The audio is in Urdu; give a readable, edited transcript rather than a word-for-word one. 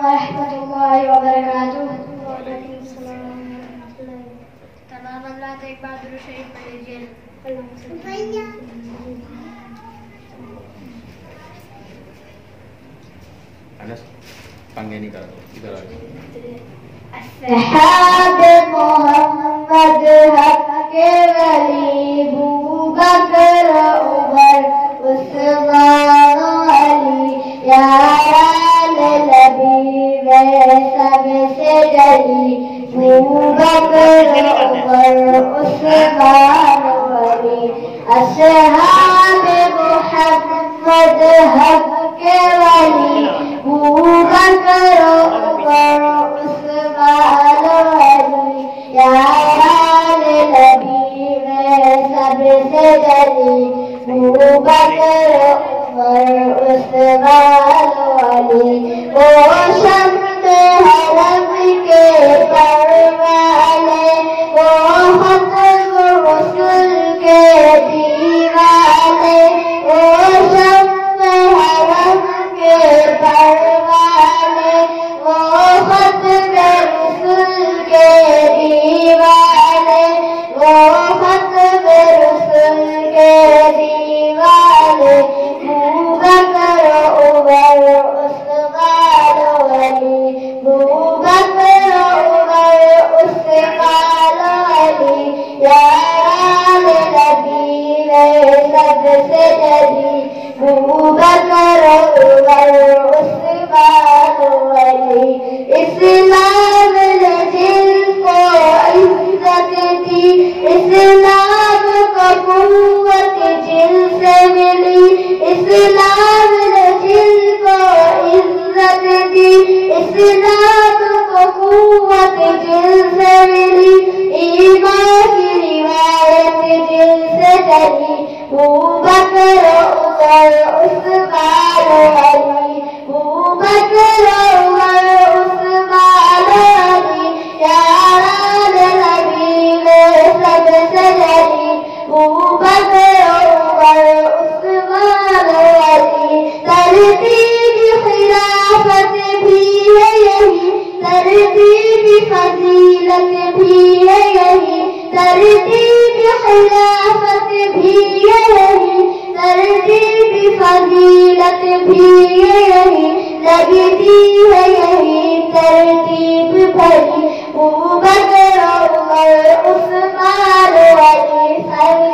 ورحمة الله وبركاته. وعلیکم السلام ورحمۃ اللہ. تمام اللہ ایک بار درود شریف پڑھ لیجیے. پنگے نہیں کرو ادھر آ اصحاب محمد حق کے ولی بوبکر عمر عثمان علی یاران نبی میں سب سے جلی بوبکر عمر عثمان علی. اصحاب محمد حق کے ولی بوبکر عمر عثمان علی یاران نبی میں سب سے جلی بوبکر عمر عثمان علی. وہ شمع حرم کے پروالے وہ ختم رسل کے دیوانے وہ شمع حرم کے پروالے وہ ختم رسل کے دیوانے وہ ختم رسل کے دیوانے بوبکر عمر عثمان علی بوبکر عمر عثمان علی یاران نبی میں سب سے جلی بوبکر عمر عثمان علی. اسلام نے جن کو عزت دی اسلام کو قوت جن سے ملی اسلام نے جن کو عزت دی اسلام کو قوت جن سے ملی ایمان کی روایت جن سے چلی بوبکر عمر عثمان علی بوبکر عمر عثمان علی یاران نبی میں سب سے جلی بوبکر عمر عثمان علی. ترتیب خلافت بھی ہے یہی ترتیب فضیلت بھی ہے یہی ترتیب خلافت بھی ہے یہی ترتیب فضیلت بھی ہے یہی لگتی ہے یہی ترتیب بھری بوبکر عمر عثمان علی.